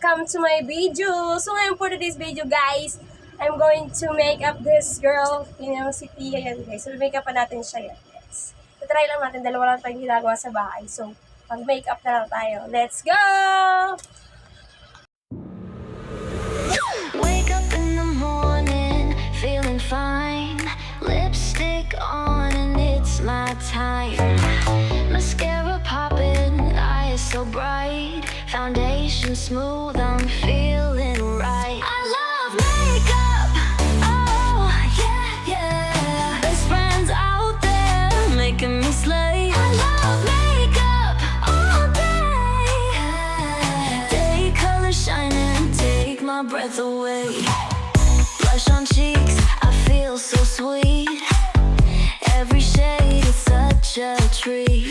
welcome to my video. So ngayon for today's video guys, I'm going to make up this girl, si Tia yan guys. So make up pa natin siya yan guys. Try lang natin, dalawa lang tayong ginagawa sa bahay. So mag-make up na lang tayo. Let's go! Wake up in the morning, feeling fine. Lipstick on and it's my time. Mascara popping, eyes so bright. Foundation smooth, I'm feeling right. I love makeup, oh yeah, yeah. Best friends out there making me slay. I love makeup all day. Day color shining, take my breath away. Blush on cheeks, I feel so sweet. Every shade is such a treat.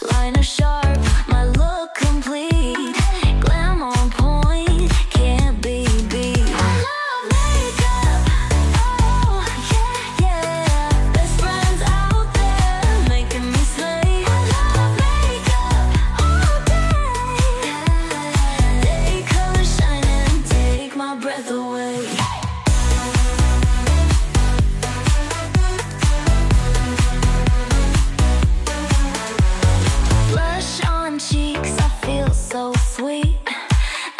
Liner sharp, my look complete. Glam on point, can't be beat. I love makeup, oh yeah, yeah. Best friends out there making me slay. I love makeup all day. Day color shining, take my breath away. Blush on cheeks, I feel so sweet.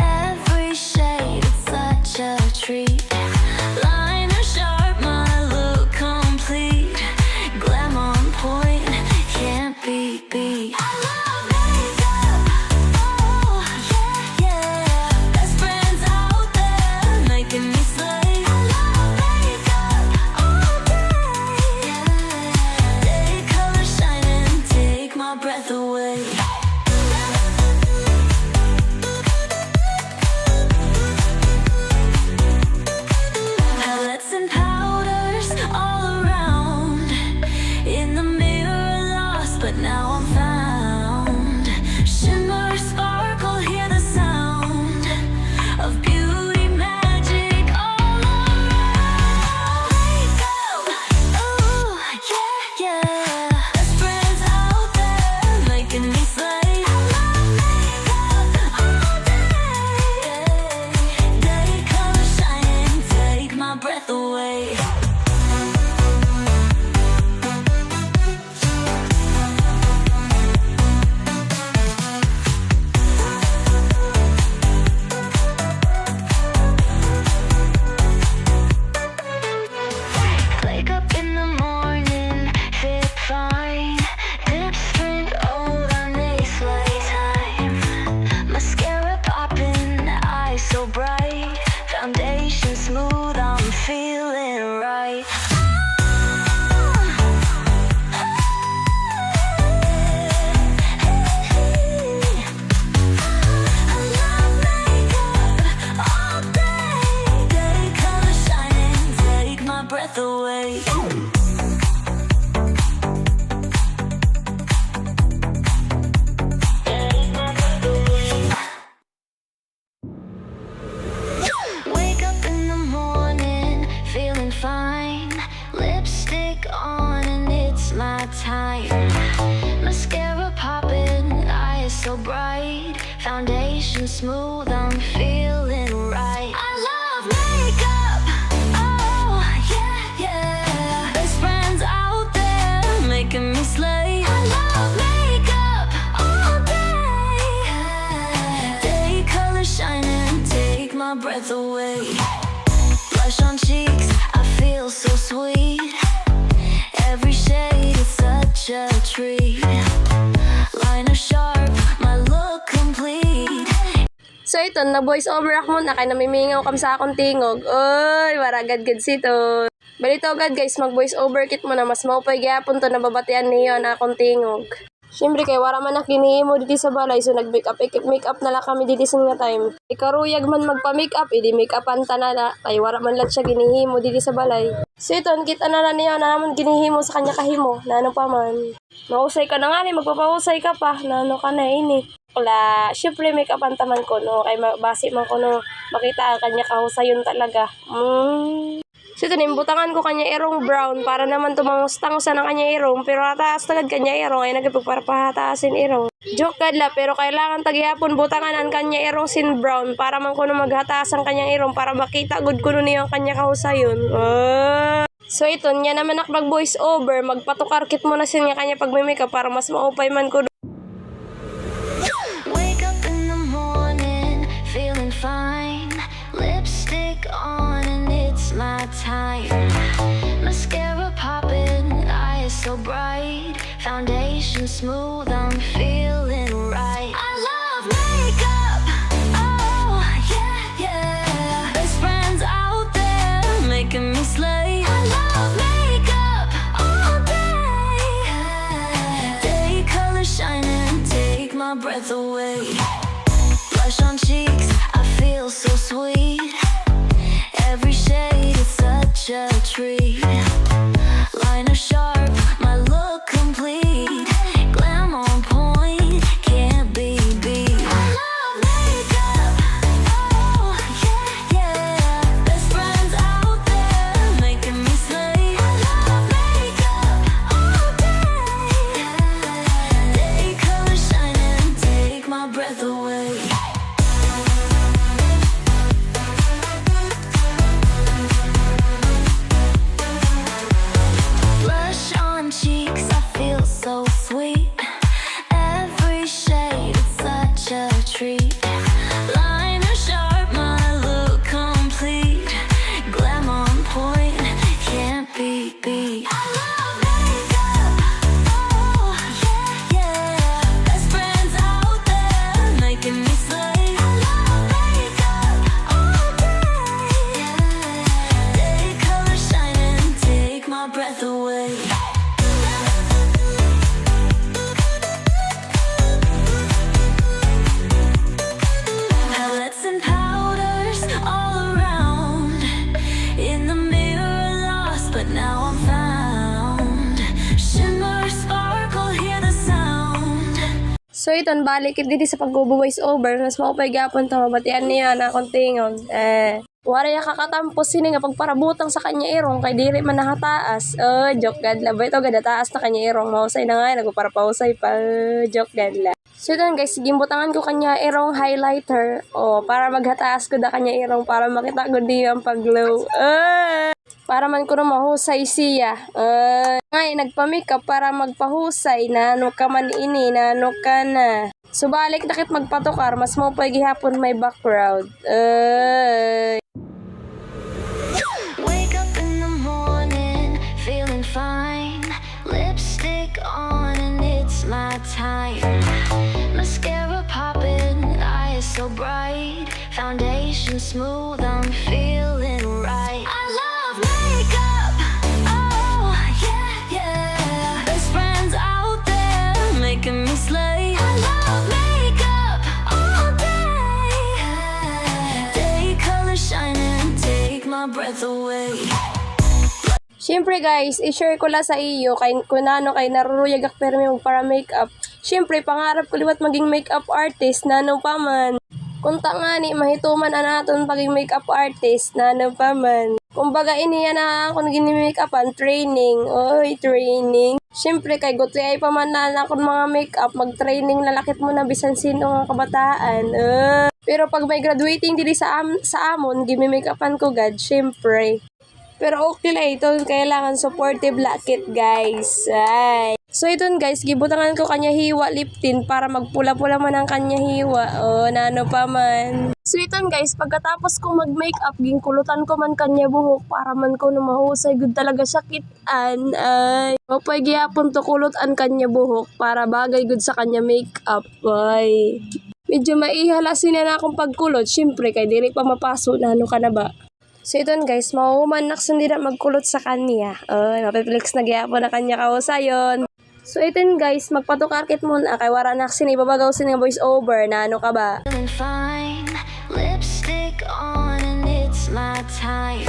Every shade, it's such a treat. Liner sharp, my look complete. Glam on point, can't be beat. I love makeup, oh yeah, yeah. Best friends out there making me slay. I love makeup all day. Day color shining, take my breath away. Palettes and powders all around. In the mirror lost, but now I'm found. Shimmer, sparkle, hear the sound of beauty magic all around. Makeup, ooh, yeah, yeah. Best friends out there making me slay. I love makeup all day. Day color shining, take my breath away. Wake up in the morning, fit fine. Lips print old on lace like time. Mascara popping, eyes so bright. Foundation smooth, I'm feeling right. I love makeup all day. Day color shining, take my breath away. Wake up in the morning, feeling fine. Lipstick on and it's my time. Mascara popping, eyes so bright. Foundation smooth, I'm feeling right. I love makeup, oh yeah, yeah. Best friends out there making me slay. I love makeup all day. Day color shining, take my breath away. Blush on cheeks, I feel so sweet. Every shade is such a treat. Liner sharp, my look complete. So ito, na-voice over ako muna kaya namimingaw kam sa akong tingog. Oy, waragad-gad sito. Balito agad guys, mag-voice over kit mo na mas maupay gyapon to nababatian niyo na akong tingog. Siyempre kay wara man nakinihimo dito sa balay so nag-make up na lang kami dito sa nga time. Ikaruyag man magpa-make up, idi make upan ta na la. Kay wara man lang siya ginihimo dito sa balay. So ito, kita na lang niya na naman ginihimo sa kanya kahimo. Na ano pa man. Mahusay ka na nga ni, magpapahusay ka pa. Na ano ka na ini. Wala, siyempre make upan taman ko no. Kay base man ko no, makita ang kanya kahusayon talaga. So ito nimbutangan ko kanya irong brown para naman tumangustang sa ng kanya irong pero hataas tagad kanya irong ay nagpagparapahatasin irong. Joke kadla pero kailangan tagihapon butangan ang kanya irong sin brown para man kuno maghataas ang kanyang irong para makita gud kuno niyo ang kanya kahusayon. So ito niya naman nakpag voice over magpatukar kit mo na sin nga kanya pag may makeup para mas maupay man ko. Wake up in the morning, feeling fine. Lipstick on and it's my time. Mascara popping, eyes so bright. Foundation smooth, I'm feeling right. I love makeup, oh yeah, yeah. Best friends out there making me slay. I love makeup all day. Day color shining, take my breath away. Blush on cheeks, I feel so sweet. Every shade is such a treat. Liner sharp, my look complete. Glam on point, can't be beat. I love makeup, oh yeah, yeah. Best friends out there making me slay. I love makeup all day. Day color shining, take my breath away. Blush on cheeks, I feel so sweet. Every shade is such a treat. Liner sharp, my look complete. Glam on point, can't be beat. I love makeup, oh yeah, yeah. Best friends out there making me slay. I love makeup all day. Day color shining, take my breath away. Palettes and powders all around. In the mirror lost, but now I'm found. Shimmer, sparkle, hear the sound. So iton balik it dito sa pag-voice over mas maupay gapon to mabatian niya na akong tingog. Wala ya kakatampo sini nga pagparabutang sa kanya irong kay diri man nakataas. Joke gadla ba ito gada taas na kanya irong mausay na nga nagparapausay pa. Joke gadla. So yun guys, gimbutangan ko kanya irong highlighter para maghataas ko da kanya irong para makita ko di ang pag-glow. Para man ko na mahusay siya. Ngay, nagpa-makeup para magpahusay na ano ka man ini, na ano ka na. So balik nakit magpatukar, mas mo pa gihapon may background. Wake up in the morning, feeling fine. Lipstick on and it's my time. Mascara popping, eyes so bright. Foundation smooth, I'm feeling right. I love makeup, oh yeah, yeah. Best friends out there making me slay. I love makeup all day. Day color shining, take my breath away. Siyempre guys, i-share ko lang sa iyo kay kunano kay naruruyag ak pero may para makeup. Siyempre pangarap ko liwat maging makeup artist nano pa man. Kunta nga ni mahituman anaton paging makeup artist nano pa man. Kumbaga iniya na ako naging makeupan training. Training. Siyempre kay gutli ay pa man na akong mga makeup mag-training lalakit mo na bisan sino nga kabataan. Pero pag may graduating dili sa amon gimi-makeupan ko gad siyempre. Pero okay lang ito, kailangan supportive lakit guys. So ito guys, gibutangan ko kanya hiwa lip tint para magpula-pula man ang kanya hiwa. Nano pa man. So ito guys, pagkatapos kong mag-makeup, ginkulutan ko man kanya buhok para man ko na mahusay good talaga sakitan. Mapay gihapon to kulot an kanya buhok para bagay good sa kanya makeup. Medyo maihalasin na akong pagkulot. Siyempre, kay diri pa mapaso na ano ka na ba. So ito guys, maumanak hindi na magkulot sa kanya. Mapiplex na gyapon na kanya kausayon. So ito guys, magpatukakit muna kay wara na sin ibabagaw sin nga voice over na ano ka ba. Feeling fine, lipstick on and it's my time.